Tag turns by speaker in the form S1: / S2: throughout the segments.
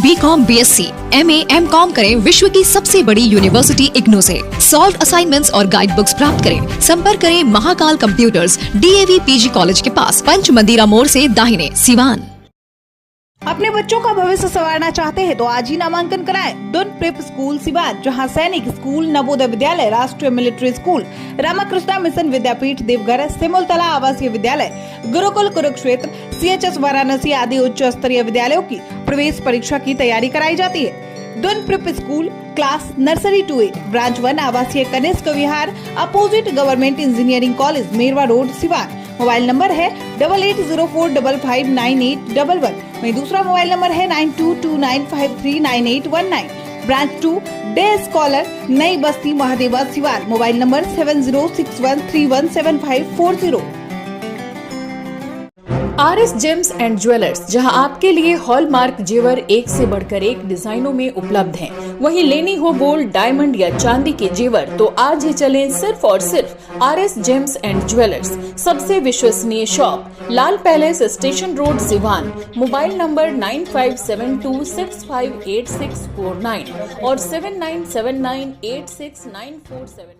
S1: B.Com, BSc, MA, M.Com करें विश्व की सबसे बड़ी यूनिवर्सिटी इग्नू से। सॉल्व असाइनमेंट्स और गाइड बुक्स प्राप्त करें। संपर्क करें Mahakal computers, DAV PG college के पास, पंच मंदिरा मोड़ से दाहिने, सिवान।
S2: अपने बच्चों का भविष्य संवारना चाहते हैं तो आज ही नामांकन कराएं। दुन प्रेप स्कूल सिवान, जहां सैनिक स्कूल, नवोदय विद्यालय, राष्ट्रीय मिलिट्री स्कूल, रामाकृष्णा मिशन विद्यापीठ देवघर, सिमुलतला आवासीय विद्यालय, गुरुकुल कुरुक्षेत्र, CHS वाराणसी आदि उच्च स्तरीय विद्यालयों की प्रवेश परीक्षा की तैयारी कराई जाती है। Doon prep school class nursery to 8, branch 1, आवासीय Kanishk Vihar, opposite government engineering college, Mairwa road, Siwan. Mobile number है 8804559811। वहीं दूसरा मोबाइल नंबर है 9229539819। ब्रांच 2 डे स्कॉलर, नई बस्ती, Mahadeva, Siwan. Mobile number 7061317540।
S3: RS James and jewellers, जहां आपके लिए हॉलमार्क जेवर एक से बढ़कर एक डिजाइनों में उपलब्ध हैं। वहीं लेनी हो गोल्ड, डायमंड या चांदी के जेवर तो आज ही चलें सिर्फ और सिर्फ RS जेम्स एंड ज्वेलर्स। सबसे विश्वसनीय shop, Lal palace, station road, Siwan. Mobile number 9572658649 और 7979869474।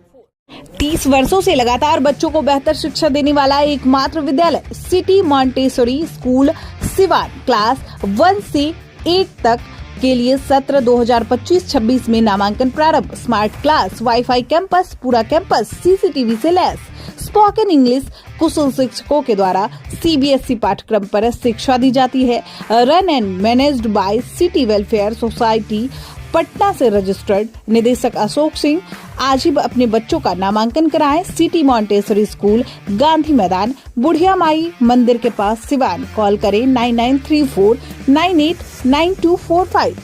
S2: 30 वर्षों से लगातार बच्चों को बेहतर शिक्षा देने वाला एकमात्र विद्यालय city Montessori school Siwan, class 1 से 8 तक के लिए सत्र 2025-26 में नामांकन प्रारंभ। स्मार्ट क्लास, वाईफाई कैंपस, पूरा कैंपस CCTV से लैस, स्पोकन इंग्लिश, कुशल शिक्षकों के द्वारा CBSE पाठ्यक्रम पर शिक्षा दी जाती है। Run and managed by city welfare society Patna से रजिस्टर्ड। निदेशक अशोक सिंह। आज ही अपने बच्चों का नामांकन कराएं। सिटी मॉन्टेसरी स्कूल, गांधी मैदान, बुढ़िया माई मंदिर के पास, सिवान। कॉल करें 9934989245।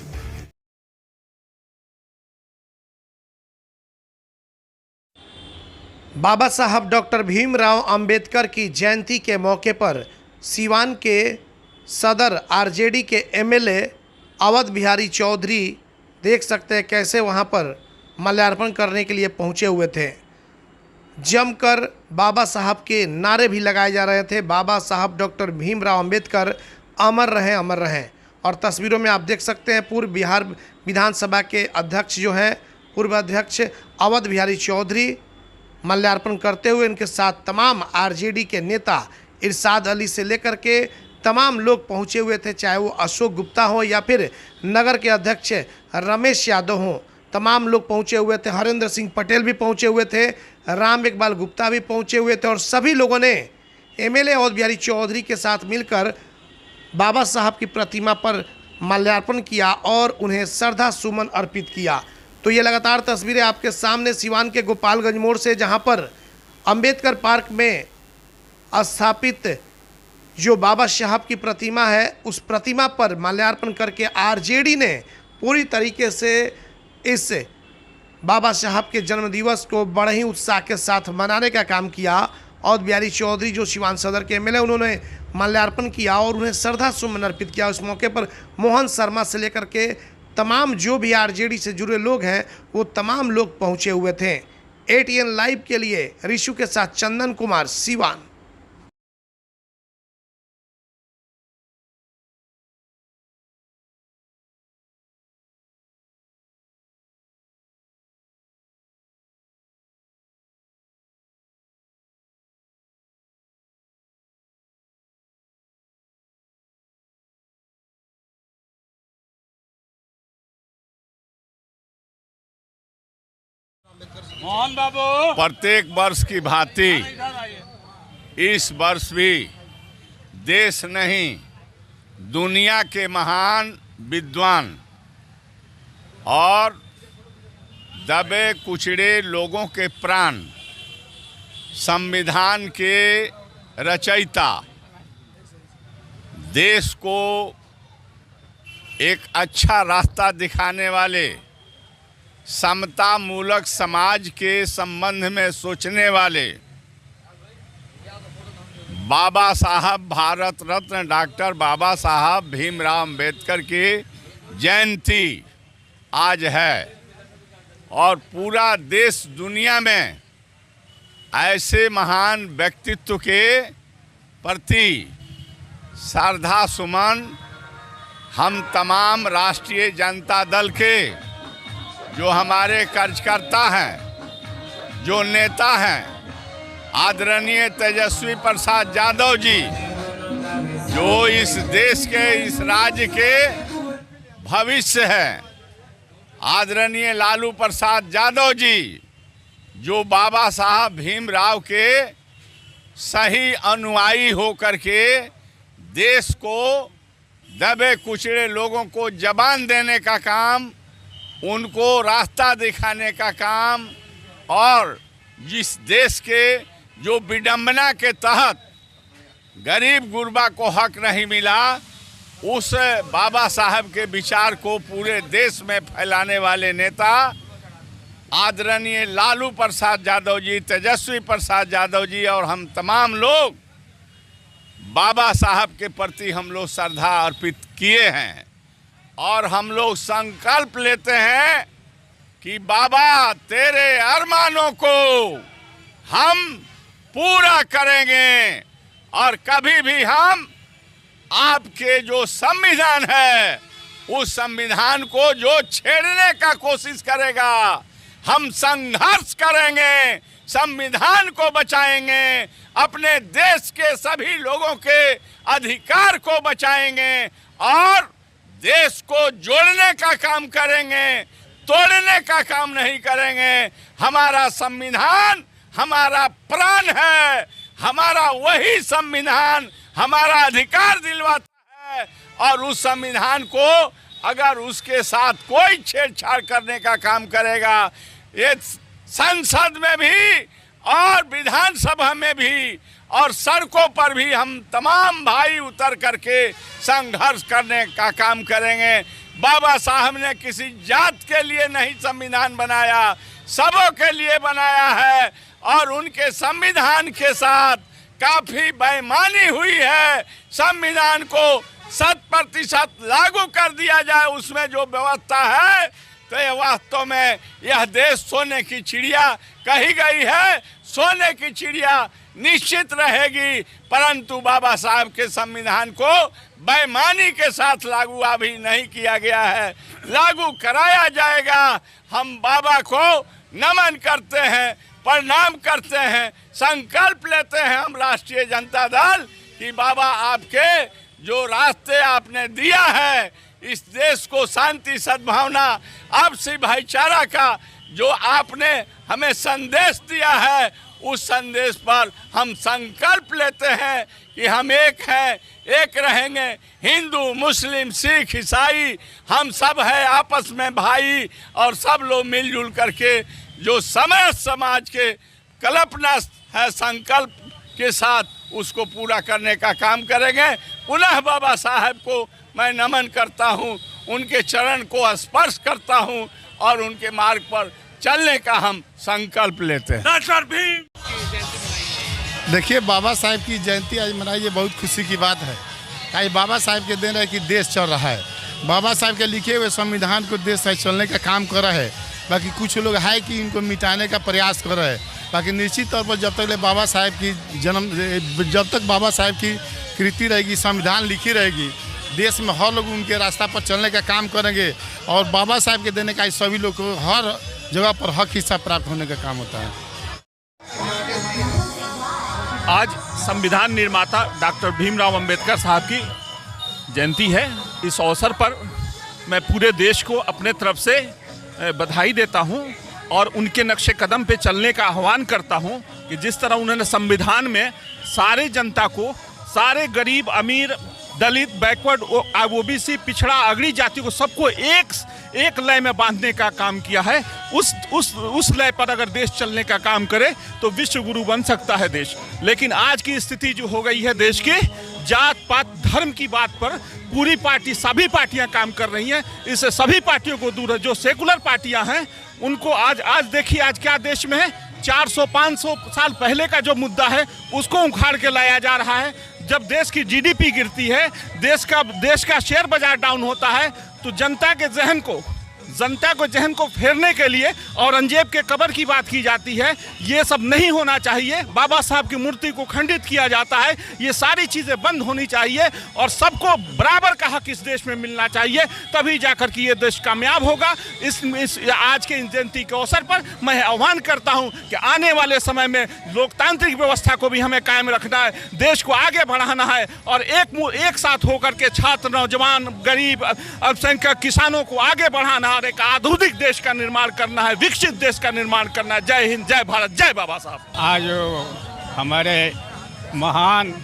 S4: बाबा साहब डॉक्टर भीमराव अंबेडकर की जयंती के मौके पर सिवान के सदर RJD के MLA अवध बिहारी चौधरी देख सकते हैं कैसे वहाँ पर माल्यार्पण करने के लिए पहुँचे हुए थे। जमकर बाबा साहब के नारे भी लगाए जा रहे थे। बाबा साहब डॉक्टर भीमराव अंबेडकर अमर रहें, अमर रहें। और तस्वीरों में आप देख सकते हैं पूर्व बिहार विधानसभा के अध्यक्ष जो हैं, पूर्व अध्यक्ष अवध बिहारी चौधरी माल्यार्पण करते हुए, इनके साथ तमाम RJD के नेता इरशाद अली से लेकर के तमाम लोग पहुंचे हुए थे, चाहे वो अशोक गुप्ता हो या फिर नगर के अध्यक्ष रमेश यादव हों। तमाम लोग पहुंचे हुए थे। हरेंद्र सिंह पटेल भी पहुंचे हुए थे, राम इकबाल गुप्ता भी पहुंचे हुए थे और सभी लोगों ने MLA अवध बिहारी चौधरी के साथ मिलकर बाबा साहब की प्रतिमा पर माल्यार्पण किया और उन्हें श्रद्धा सुमन अर्पित किया। तो ये लगातार तस्वीरें आपके सामने सिवान के गोपालगंज मोड़ से, जहाँ पर अंबेडकर पार्क में स्थापित जो बाबा साहब की प्रतिमा है, उस प्रतिमा पर माल्यार्पण करके RJD ने पूरी तरीके से इस बाबा साहब के जन्मदिवस को बड़े ही उत्साह के साथ मनाने का काम किया। अवध बिहारी चौधरी जो सिवान सदर के MLA, उन्होंने माल्यार्पण किया और उन्हें श्रद्धा सुमन अर्पित किया। उस मौके पर मोहन शर्मा से लेकर के तमाम जो भी RJD से जुड़े लोग हैं, वो तमाम लोग पहुँचे हुए थे। ATN लाइव के लिए ऋषु के साथ चंदन कुमार, सिवान।
S5: मोहन बाबू, प्रत्येक वर्ष की भांति इस वर्ष भी देश नहीं, दुनिया के महान विद्वान और दबे कुचड़े लोगों के प्राण, संविधान के रचयिता, देश को एक अच्छा रास्ता दिखाने वाले, समता मूलक समाज के संबंध में सोचने वाले बाबा साहब, भारत रत्न डॉक्टर बाबा साहब भीमराव अंबेडकर की जयंती आज है और पूरा देश दुनिया में ऐसे महान व्यक्तित्व के प्रति श्रद्धा सुमन हम तमाम राष्ट्रीय जनता दल के जो हमारे कार्यकर्ता हैं, जो नेता हैं, आदरणीय तेजस्वी प्रसाद यादव जी, जो इस देश के, इस राज्य के भविष्य है, आदरणीय लालू प्रसाद यादव जी, जो बाबा साहब भीमराव के सही अनुयायी होकर के देश को, दबे कुचले लोगों को जबान देने का काम, उनको रास्ता दिखाने का काम, और जिस देश के जो विडंबना के तहत गरीब गुरबा को हक नहीं मिला, उस बाबा साहब के विचार को पूरे देश में फैलाने वाले नेता आदरणीय लालू प्रसाद यादव जी, तेजस्वी प्रसाद यादव जी और हम तमाम लोग बाबा साहब के प्रति हम लोग श्रद्धा अर्पित किए हैं। और हम लोग संकल्प लेते हैं कि बाबा तेरे अरमानों को हम पूरा करेंगे, और कभी भी हम आपके जो संविधान है उस संविधान को जो छेड़ने का कोशिश करेगा, हम संघर्ष करेंगे, संविधान को बचाएंगे, अपने देश के सभी लोगों के अधिकार को बचाएंगे और देश को जोड़ने का काम करेंगे, तोड़ने का काम नहीं करेंगे। हमारा संविधान हमारा प्राण है, हमारा वही संविधान हमारा अधिकार दिलवाता है, और उस संविधान को अगर उसके साथ कोई छेड़छाड़ करने का काम करेगा, ये संसद में भी और विधानसभा में भी और सड़कों पर भी हम तमाम भाई उतर करके संघर्ष करने का काम करेंगे। बाबा साहब ने किसी जात के लिए नहीं संविधान बनाया, सबों के लिए बनाया है, और उनके संविधान के साथ काफी बेईमानी हुई है। संविधान को 100% लागू कर दिया जाए, उसमें जो व्यवस्था है, तो ये वास्तव में यह देश सोने की चिड़िया कही गई है, सोने की चिड़िया निश्चित रहेगी, परंतु बाबा साहब के संविधान को बेईमानी के साथ लागू अभी नहीं किया गया है, लागू कराया जाएगा। हम बाबा को नमन करते हैं, प्रणाम करते हैं, संकल्प लेते हैं हम राष्ट्रीय जनता दल कि बाबा आपके जो रास्ते आपने दिया है, इस देश को शांति, सद्भावना, आपसी भाईचारा का जो आपने हमें संदेश दिया है, उस संदेश पर हम संकल्प लेते हैं कि हम एक हैं, एक रहेंगे। हिंदू, मुस्लिम, सिख, ईसाई, हम सब है आपस में भाई, और सब लोग मिलजुल करके जो समाज के कल्पना है संकल्प के साथ उसको पूरा करने का काम करेंगे। पुनः बाबा साहब को मैं नमन करता हूँ, उनके चरण को स्पर्श करता हूँ और उनके मार्ग पर चलने का हम संकल्प लेते हैं। डॉक्टर भीम
S6: देखिए, बाबा साहब की जयंती आज मनाई, ये बहुत खुशी की बात है। आज बाबा साहब के दिन है कि देश चल रहा है, बाबा साहब के लिखे हुए संविधान को देश से चलने का काम कर रहा है। बाकी कुछ लोग है कि इनको मिटाने का प्रयास कर रहे हैं। बाकी निश्चित तौर पर जब तक बाबा साहब की जब तक बाबा साहब की कृति रहेगी, संविधान लिखी रहेगी, देश में हर लोग उनके रास्ता पर चलने का काम करेंगे, और बाबा साहब के देने का सभी लोग को हर जगह पर हक हिस्सा प्राप्त होने का काम होता है।
S7: आज संविधान निर्माता डॉक्टर भीमराव अंबेडकर साहब की जयंती है। इस अवसर पर मैं पूरे देश को अपने तरफ से बधाई देता हूं और उनके नक्शे कदम पे चलने का आह्वान करता हूं कि जिस तरह उन्होंने संविधान में सारे जनता को, सारे गरीब, अमीर, दलित, बैकवर्ड, ओबीसी, पिछड़ा, अगड़ी जाति को सबको एक लय में बांधने का काम किया है। उस लय पर अगर देश चलने का काम करे तो विश्व गुरु बन सकता है देश। लेकिन आज की स्थिति जो हो गई है देश के, जात पात धर्म की बात पर पूरी पार्टी, सभी पार्टियां काम कर रही हैं। इससे सभी पार्टियों को दूर है। जो सेकुलर पार्टियां हैं उनको आज देखिए आज क्या देश में है, 400-500 साल पहले का जो मुद्दा है उसको उखाड़ के लाया जा रहा है। जब देश की जीडीपी गिरती है, देश का शेयर बाजार डाउन होता है, तो जनता के जहन को जनता को जहन को फेरने के लिए औरंगजेब के कब्र की बात की जाती है। ये सब नहीं होना चाहिए। बाबा साहब की मूर्ति को खंडित किया जाता है। ये सारी चीज़ें बंद होनी चाहिए और सबको बराबर का हक इस देश में मिलना चाहिए, तभी जाकर कि ये देश कामयाब होगा। इस आज के जयंती के अवसर पर मैं आह्वान करता हूं कि आने वाले समय में लोकतांत्रिक व्यवस्था को भी हमें कायम रखना है, देश को आगे बढ़ाना है और एक साथ होकर के छात्र, नौजवान, गरीब, अल्पसंख्यक, किसानों को आगे बढ़ाना है, एक आधुनिक देश का निर्माण करना है, विकसित देश का निर्माण करना है। जय हिंद, जय भारत, जय बाबा साहब।
S8: आज हमारे महान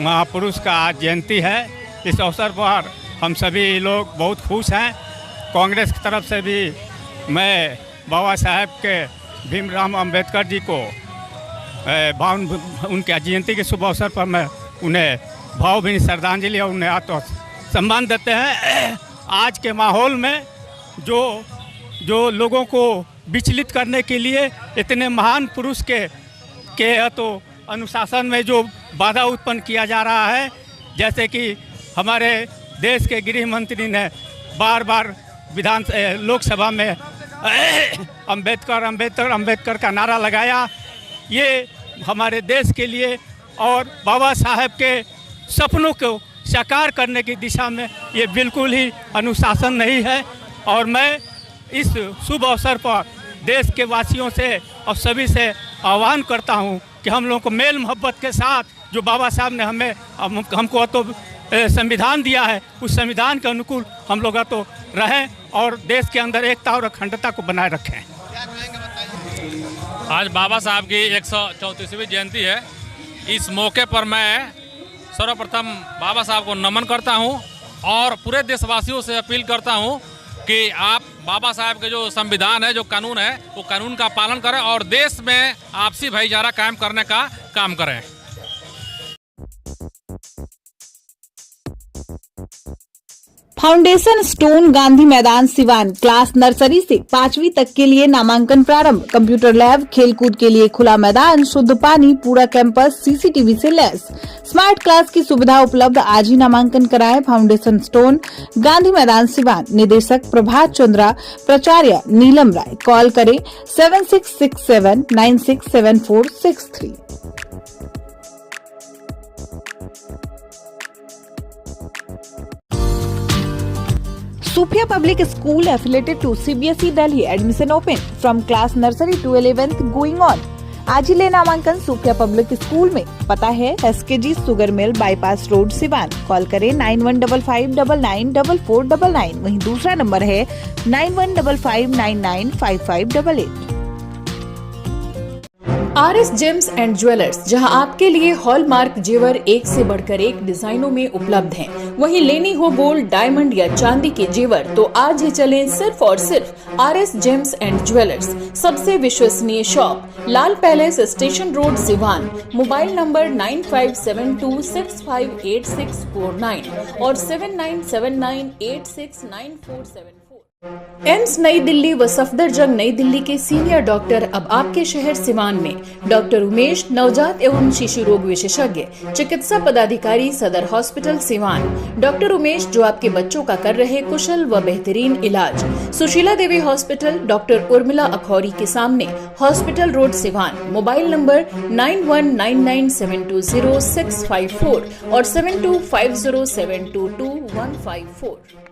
S8: महापुरुष का आज जयंती है। इस अवसर पर हम सभी लोग बहुत खुश हैं। कांग्रेस की तरफ से भी मैं बाबा साहब के भीमराव अंबेडकर जी को उनके जयंती के शुभ अवसर पर मैं उन्हें भावभीनी श्रद्धांजलि और उन्हें आत्म सम्मान देते हैं। आज के माहौल में जो लोगों को विचलित करने के लिए इतने महान पुरुष के तो अनुशासन में जो बाधा उत्पन्न किया जा रहा है, जैसे कि हमारे देश के गृह मंत्री ने बार बार लोकसभा में अंबेडकर अंबेडकर अंबेडकर का नारा लगाया। ये हमारे देश के लिए और बाबा साहब के सपनों को साकार करने की दिशा में ये बिल्कुल ही अनुशासन नहीं है। और मैं इस शुभ अवसर पर देश के वासियों से और सभी से आह्वान करता हूं कि हम लोगों को मेल मोहब्बत के साथ जो बाबा साहब ने हमको तो संविधान दिया है, उस संविधान के अनुकूल हम लोग तो रहें और देश के अंदर एकता और अखंडता को बनाए रखें।
S9: आज बाबा साहब की 134वीं जयंती है। इस मौके पर मैं सर्वप्रथम बाबा साहब को नमन करता हूं और पूरे देशवासियों से अपील करता हूं कि आप बाबा साहब के जो संविधान है, जो कानून है, वो कानून का पालन करें और देश में आपसी भाईचारा कायम करने का काम करें।
S2: फाउंडेशन स्टोन गांधी मैदान सिवान क्लास नर्सरी से 5वीं तक के लिए नामांकन प्रारंभ। कंप्यूटर लैब, खेलकूद के लिए खुला मैदान, शुद्ध पानी, पूरा कैंपस सीसीटीवी से लैस, स्मार्ट क्लास की सुविधा उपलब्ध। आज ही नामांकन कराएं। फाउंडेशन स्टोन गांधी मैदान सिवान। निदेशक प्रभात चंद्रा, प्राचार्य नीलम राय। कॉल करें 7667967463। Sophia Public School affiliated to CBSE Delhi. Admission open from class nursery to 11th going on. आज ही ले नामांकन सोफिया पब्लिक स्कूल में। पता है SKG sugar mill, bypass road, Siwan. Call करें 9155994499। वहीं दूसरा नंबर है 9155995588।
S3: RS जेम्स एंड ज्वेलर्स, जहां आपके लिए हॉलमार्क जेवर एक से बढ़कर एक डिजाइनों में उपलब्ध हैं। वहीं लेनी हो गोल्ड, डायमंड या चांदी के जेवर तो आज ही चलें सिर्फ और सिर्फ RS जेम्स एंड ज्वेलर्स। सबसे विश्वसनीय shop, Lal palace, station road, Siwan. Mobile number 9572658649 और 7979869474। एम्स नई दिल्ली व सफदरजंग नई दिल्ली के सीनियर डॉक्टर अब आपके शहर सिवान में। डॉक्टर उमेश, नवजात एवं शिशु रोग विशेषज्ञ, चिकित्सा पदाधिकारी, सदर हॉस्पिटल सिवान। डॉक्टर उमेश जो आपके बच्चों का कर रहे कुशल व बेहतरीन इलाज। सुशीला देवी हॉस्पिटल, डॉक्टर उर्मिला अखौरी के सामने, hospital road, Siwan. Mobile number 9199720654 और 7250722154।